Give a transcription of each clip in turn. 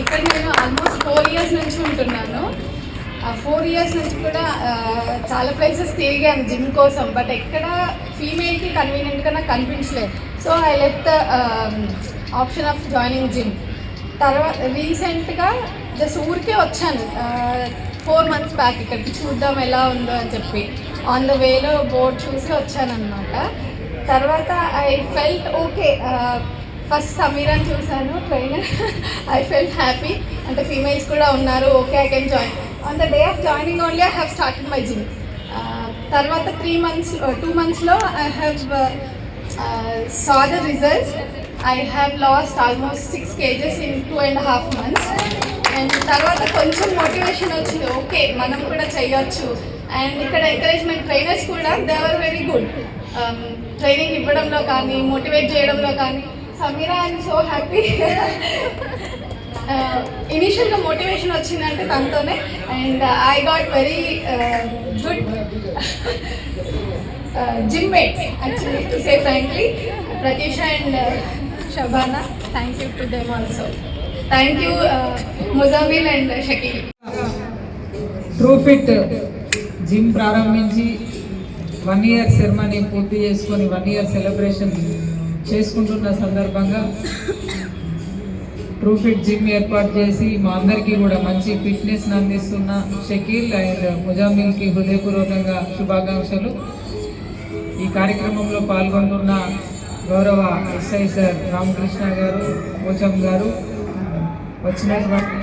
ఇక్కడ నేను almost 4 years నుంచి ఉంటున్నాను. ఆ 4 years నుంచి కూడా చాలా ప్లేసెస్ తిరిగాను జిమ్ కోసం, బట్ ఎక్కడ ఫీమేల్కి కన్వీనియంట్గా నాకు కనిపించలేదు. So I left the option of joining gym. తర్వాత రీసెంట్గా జస్ట్ ఊరికే వచ్చాను 4 months బ్యాక్ ఇక్కడికి చూద్దాం ఎలా ఉందో అని చెప్పి. ఆన్ ద వేలో బోర్డ్ చూసి వచ్చానమాట. తర్వాత ఐ ఫెల్ట్ ఓకే. ఫస్ట్ సమీరాని చూశాను ట్రైనర్. ఐ ఫెల్ట్ హ్యాపీ, అంటే ఫీమేల్స్ కూడా ఉన్నారు, okay I can join. On the day of joining only I have started my gym. తర్వాత 2 monthsలో I have saw the results. I have lost almost 6 kgs in 2.5 months. And తర్వాత కొంచెం motivation వచ్చింది, okay మనం కూడా చేయొచ్చు. అండ్ ఇక్కడ encouragement trainers కూడా they are very good. Training ఇవ్వడంలో కానీ మోటివేట్ చేయడంలో కానీ. Sameera I'm so happy. ఇనిషియల్గా మోటివేషన్ వచ్చిందంటే తనతోనే. And I got very good gym mates actually, to say frankly. Pratisha and Shabana, thank you to them also. Thank you Muzammil and Shakil. TrueFit gym ప్రారంభించి 1 year ceremony పూర్తి చేసుకొని 1 year celebration చేసుకుంటున్న సందర్భంగా TrueFit gym ఏర్పాటు చేసి మా అందరికీ కూడా మంచి ఫిట్నెస్ని అందిస్తున్న షకీల్ అండ్ ముజామిల్కి హృదయపూర్వకంగా శుభాకాంక్షలు. ఈ కార్యక్రమంలో పాల్గొంటున్న గౌరవ ఎస్ఐ సార్ రామకృష్ణ గారు, పోచం గారు, వచ్చినటువంటి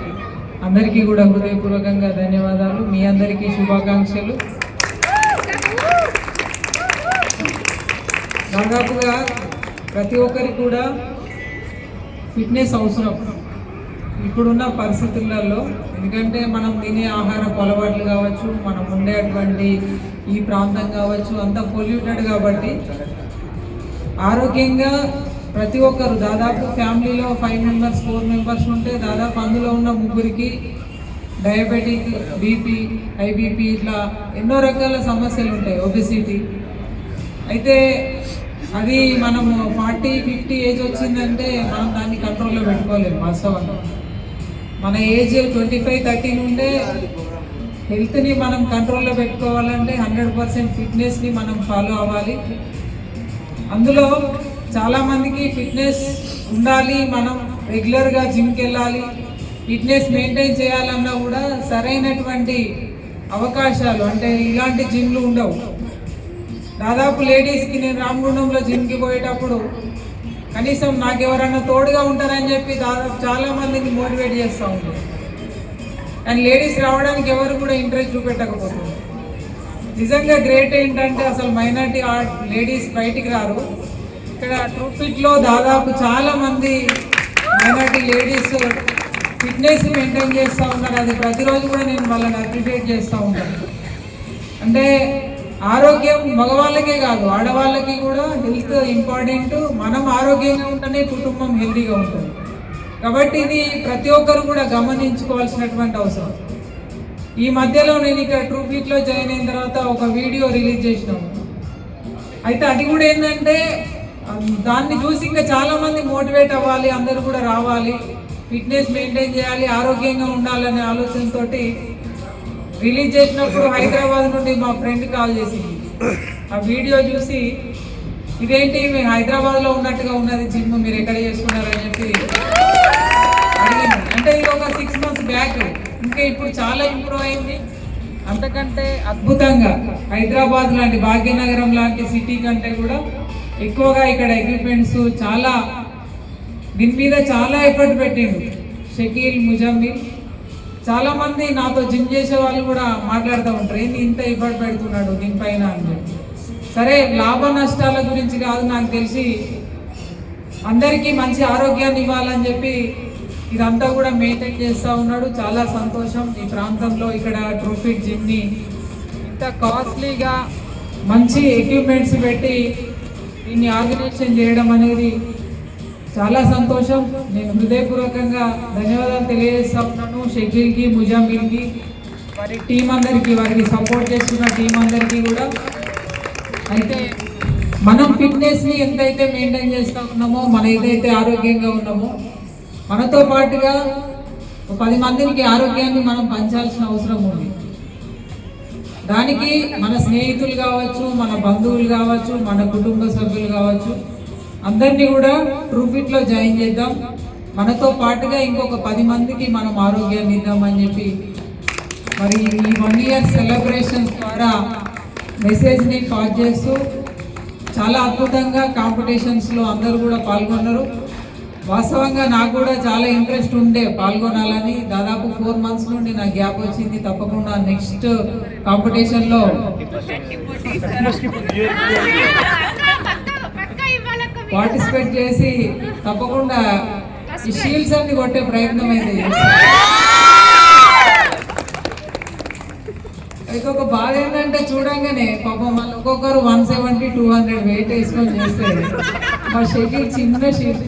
అందరికీ కూడా హృదయపూర్వకంగా ధన్యవాదాలు. మీ అందరికీ శుభాకాంక్షలు. దాదాపుగా ప్రతి ఒక్కరికి కూడా ఫిట్నెస్ అవసరం ఇప్పుడున్న పరిస్థితులలో. ఎందుకంటే మనం తినే ఆహారపు అలవాట్లు కావచ్చు, మనం ఉండేటువంటి ఈ ప్రాంతం కావచ్చు, అంతా పొల్యూటెడ్ కాబట్టి ఆరోగ్యంగా ప్రతి ఒక్కరు దాదాపు ఫ్యామిలీలో 5 members 4 members ఉంటే దాదాపు అందులో ఉన్న 3 డయాబెటిక్, బీపీ, హై బీపీ, ఇట్లా ఎన్నో రకాల సమస్యలు ఉంటాయి, ఒబెసిటీ. అయితే అది మనము 40-50 ఏజ్ వచ్చిందంటే మనం దాన్ని కంట్రోల్లో పెట్టుకోలేము. వాస్తవంగా మన ఏజ్ 25-30 నుండే హెల్త్ని మనం కంట్రోల్లో పెట్టుకోవాలంటే 100% ఫిట్నెస్ని మనం ఫాలో అవ్వాలి. అందులో చాలామందికి ఫిట్నెస్ ఉండాలి, మనం రెగ్యులర్గా జిమ్కి వెళ్ళాలి, ఫిట్నెస్ మెయింటైన్ చేయాలన్నా కూడా సరైనటువంటి అవకాశాలు అంటే ఇలాంటి జిమ్లు ఉండవు. దాదాపు లేడీస్కి నేను రామగుండంలో జిమ్కి పోయేటప్పుడు కనీసం నాకు ఎవరన్నా తోడుగా ఉంటారని చెప్పి దాదాపు చాలామందిని మోటివేట్ చేస్తూ ఉంటారు. అండ్ లేడీస్ రావడానికి ఎవరు కూడా ఇంట్రెస్ట్ చూపెట్టకపోతుంది. నిజంగా గ్రేట్ ఏంటంటే అసలు మైనారిటీ లేడీస్ బయటికి రారు. ఇక్కడ TrueFitలో దాదాపు చాలామంది మైనారిటీ లేడీస్ ఫిట్నెస్ మెయింటైన్ చేస్తూ ఉన్నారు. అది ప్రతిరోజు కూడా నేను వాళ్ళని అప్రిషియేట్ చేస్తూ ఉంటాను. అంటే ఆరోగ్యం మగవాళ్ళకే కాదు, ఆడవాళ్ళకి కూడా హెల్త్ ఇంపార్టెంట్. మనం ఆరోగ్యంగా ఉంటేనే కుటుంబం హెల్తీగా ఉంటుంది. కాబట్టి ఇది ప్రతి ఒక్కరు కూడా గమనించుకోవాల్సినటువంటి అవసరం. ఈ మధ్యలో నేను ఇక్కడ TrueFitలో జాయిన్ అయిన తర్వాత ఒక వీడియో రిలీజ్ చేసినాము. అయితే అది కూడా ఏంటంటే దాన్ని చూసి ఇంకా చాలామంది మోటివేట్ అవ్వాలి, అందరూ కూడా రావాలి, ఫిట్నెస్ మెయింటైన్ చేయాలి, ఆరోగ్యంగా ఉండాలనే ఆలోచనతో రిలీజ్ చేసినప్పుడు హైదరాబాద్ నుండి మా ఫ్రెండ్ కాల్ చేసింది. ఆ వీడియో చూసి ఇదేంటి మేము హైదరాబాద్లో ఉన్నట్టుగా ఉన్నది జిమ్, మీరు ఎక్కడ చేసుకున్నారని చెప్పి అడిగింది. అంటే ఇది ఒక 6 months బ్యాక్, ఇంకా ఇప్పుడు చాలా ఇంప్రూవ్ అయింది. అంతకంటే అద్భుతంగా హైదరాబాద్ లాంటి భాగ్యనగరం లాంటి సిటీ కంటే కూడా ఎక్కువగా ఇక్కడ ఎక్విప్మెంట్స్ చాలా, దీని మీద చాలా ఎఫర్ట్ పెట్టిండు షకీల్, ముజమ్మిల్. చాలామంది నాతో జిమ్ చేసే వాళ్ళు కూడా మాట్లాడుతూ ఉంటారు, ఏంటి ఇంత ఎఫర్ట్ పెడుతున్నాడు దీనిపైన అని. సరే లాభ నష్టాల గురించి కాదు, నాకు తెలిసి అందరికీ మంచి ఆరోగ్యాన్ని ఇవ్వాలని చెప్పి ఇదంతా కూడా మెయింటైన్ చేస్తూ ఉన్నాడు. చాలా సంతోషం. ఈ ప్రాంతంలో ఇక్కడ TrueFit జిమ్ని ఇంత కాస్ట్లీగా మంచి ఎక్విప్మెంట్స్ పెట్టి దీన్ని ఆర్గనైజేషన్ చేయడం అనేది చాలా సంతోషం. నేను హృదయపూర్వకంగా ధన్యవాదాలు తెలియజేస్తా ఉన్నాను షకీల్కి, ముజామిల్కి, వారి టీం అందరికీ, వారికి సపోర్ట్ చేస్తున్న టీం అందరికీ కూడా. అయితే మనం ఫిట్నెస్ని ఎంతైతే మెయింటైన్ చేస్తూ ఉన్నామో, మన ఏదైతే ఆరోగ్యంగా ఉన్నామో, మనతో పాటుగా 10 మందికి ఆరోగ్యాన్ని మనం పంచాల్సిన అవసరం ఉంది. దానికి మన స్నేహితులు కావచ్చు, మన బంధువులు కావచ్చు, మన కుటుంబ సభ్యులు కావచ్చు, అందరినీ కూడా ట్రూఫిట్లో జాయిన్ చేద్దాం. మనతో పాటుగా ఇంకొక 10 మందికి మనం ఆరోగ్యాన్ని ఇద్దామని చెప్పి మరి ఈ 1 year సెలబ్రేషన్స్ ద్వారా మెసేజ్ని పాస్ చేస్తూ చాలా అద్భుతంగా కాంపిటీషన్స్లో అందరూ కూడా పాల్గొన్నారు. వాస్తవంగా నాకు కూడా చాలా ఇంట్రెస్ట్ ఉండే పాల్గొనాలని. దాదాపు 4 months నుండి నాకు గ్యాప్ వచ్చింది. తప్పకుండా నెక్స్ట్ కాంపిటీషన్లో పార్టిసిపేట్ చేసి తప్పకుండా ఈ షీల్డ్స్ అన్ని కొట్టే ప్రయత్నం అయితే అయితే ఒక బాధ ఏంటంటే చూడంగానే పాపం వాళ్ళు ఒక్కొక్కరు 170, 200 వెయిట్ వేసుకొని చేస్తే మా షెడ్యూల్ చిన్న shield.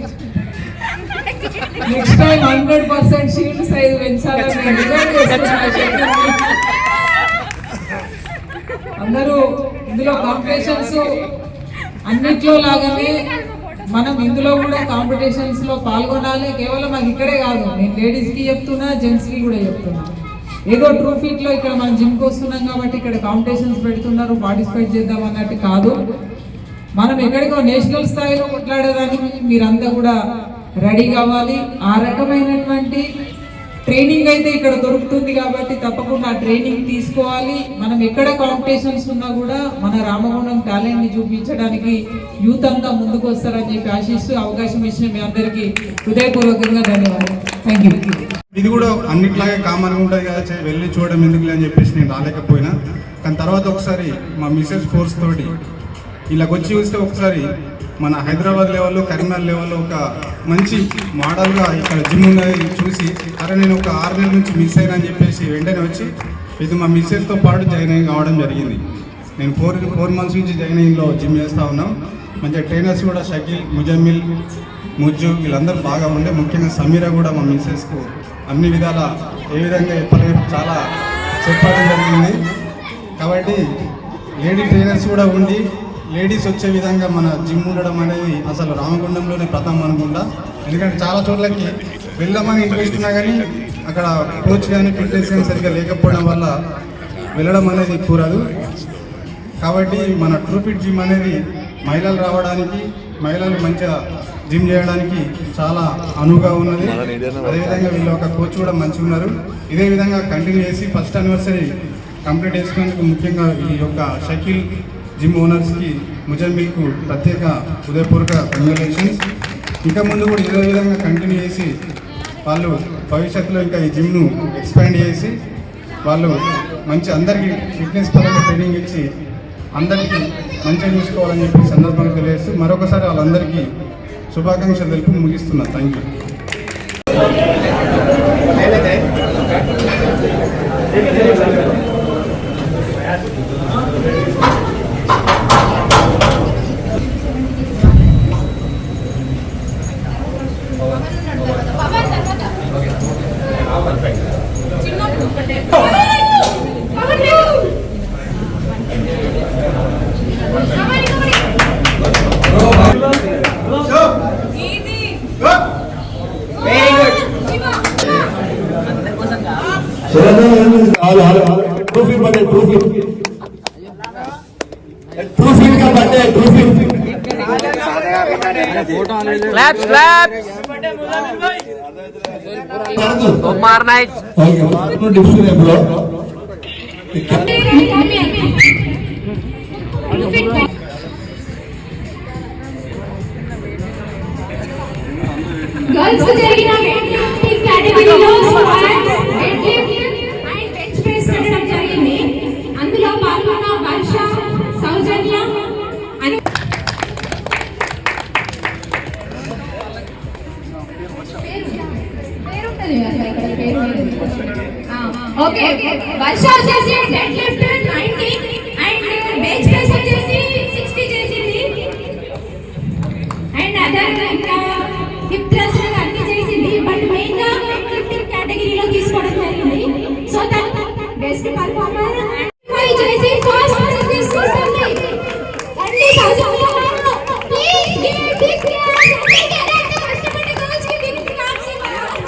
Next time 100% shield size పెంచాలని డిజైన్ చేస్తున్నా. అందరూ ఇందులో కాంపిటీషన్స్ అన్నిట్లో లాగానే మనం ఇందులో కూడా కాంపిటీషన్స్ లో పాల్గొనాలి. కేవలం అది ఇక్కడే కాదు, నేను లేడీస్కి చెప్తున్నా, జెంట్స్కి కూడా చెప్తున్నా. ఏదో ట్రూఫిట్లో ఇక్కడ మనం జిమ్కి వస్తున్నాం కాబట్టి ఇక్కడ కాంపిటీషన్స్ పెడుతున్నారు, పార్టిసిపేట్ చేద్దాం అన్నట్టు కాదు. మనం ఎక్కడికో నేషనల్ స్థాయిలో కొట్లాడేదానికి మీరంతా కూడా రెడీ కావాలి. ఆ రకమైనటువంటి ట్రైనింగ్ అయితే ఇక్కడ దొరుకుతుంది కాబట్టి తప్పకుండా ఆ ట్రైనింగ్ తీసుకోవాలి. మనం ఎక్కడ కాంపిటీషన్స్ ఉన్నా కూడా మన రామగుండం టాలెంట్ని చూపించడానికి యూత్ అంతా ముందుకు వస్తారని చెప్పి ఆశిస్తూ అవకాశం ఇచ్చిన మీ అందరికీ హృదయపూర్వకంగా ధన్యవాదాలు. Thank you. ఇది కూడా అన్నిట్లాగే కామన్గా ఉంటుంది కదా, వెళ్ళి చూడడం ఎందుకు అని చెప్పేసి నేను రాలేకపోయినా. కానీ తర్వాత ఒకసారి మా మిసెస్ ఫోర్స్ తోటి ఇలాగ వచ్చి చూస్తే ఒకసారి మన హైదరాబాద్ లెవెల్లో, కరీంనగర్ లెవెల్లో ఒక మంచి మోడల్గా ఇక్కడ జిమ్ ఉన్నది చూసి, అరే నేను ఒక 6 నెలల నుంచి మిస్ అయినా అని చెప్పేసి వెంటనే వచ్చి ఇది మా మిస్సెస్తో పాటు జాయిన్ అయ్యి కావడం జరిగింది. నేను 4 months నుంచి జాయిన్ అయ్యింలో జిమ్ చేస్తూ ఉన్నాం. మంచిగా ట్రైనర్స్ కూడా షకీల్, ముజమ్మిల్, ముజ్జు వీళ్ళందరూ బాగా ఉండే. ముఖ్యంగా సమీరా కూడా మా మిస్సెస్కు అన్ని విధాల ఏ విధంగా చెప్పలేదు చాలా చెప్పడం జరిగింది. కాబట్టి లేడీ ట్రైనర్స్ కూడా ఉండి లేడీస్ వచ్చే విధంగా మన జిమ్ ఉండడం అనేది అసలు రామగుండంలోనే ప్రథమం అనుకుంటా. ఎందుకంటే చాలా చోట్లకి వెళ్దామని ఇంట్రెస్ట్ ఉన్నా కానీ అక్కడ కోచ్ కానీ ఫిట్నెస్ కానీ సరిగ్గా లేకపోవడం వల్ల వెళ్ళడం అనేది కూరదు. కాబట్టి మన ట్రూఫిట్ జిమ్ అనేది మహిళలు రావడానికి, మహిళలు మంచిగా జిమ్ చేయడానికి చాలా అనువుగా ఉన్నది. అదేవిధంగా వీళ్ళు ఒక కోచ్ కూడా మంచిగా ఉన్నారు. ఇదే విధంగా కంటిన్యూ చేసి ఫస్ట్ యానివర్సరీ కంప్లీట్ చేసుకునేందుకు ముఖ్యంగా ఈ యొక్క షకీల్ జిమ్ ఓనర్స్కి, ముజమ్మిల్కు ప్రత్యేక హృదయపూర్వక కంగ్రాచులేషన్స్. ఇంకా ముందు కూడా ఇదే విధంగా కంటిన్యూ చేసి వాళ్ళు భవిష్యత్తులో ఇంకా ఈ జిమ్ను ఎక్స్పాండ్ చేసి వాళ్ళు మంచి అందరికీ ఫిట్నెస్ పరంగా ట్రైనింగ్ ఇచ్చి అందరికీ మంచిగా చూసుకోవాలని చెప్పి సందర్భంగా తెలియజేస్తూ మరొకసారి వాళ్ళందరికీ శుభాకాంక్షలు తెలుపు ముగిస్తున్నాను. Thank you. గర్ల్స్ కు జరిగిన కేటగిరీలో బెంచ్ ప్రెస్ పెట్టడం జరిగింది. అందులో పాల్గొన్న వర్ష, సౌజన్య అని ఓకే. వర్ష వచ్చేసి dead lift 90 and bench press వచ్చేసి 60 చేసింది. అండ్ అదర్ ఇంకా హిప్ థ్రస్ట్ అన్ని చేసింది. బట్ మెయిన్ గా లిఫ్టింగ్ కేటగిరీలో తీసుకోవడం జరిగింది. సో దట్ బెస్ట్ పర్ఫార్మర్ చేసి ఫస్ట్ ప్రైజ్ తీసుకుంటుంది. అండి Soujanya please give a big clap. కష్టపడి కోచ్ కి బిగ్ క్లాప్స్ ఇవ్వండి.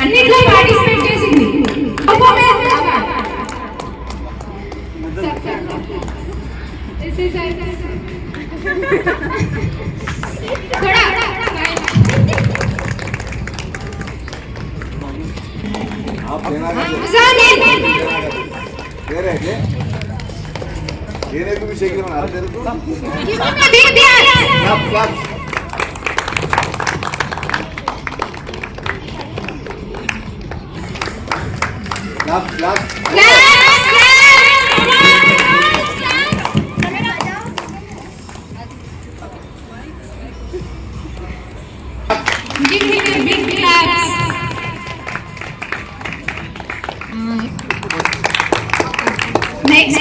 అన్నిట్లో పార్టిసిపేట్ చేసింది. Next,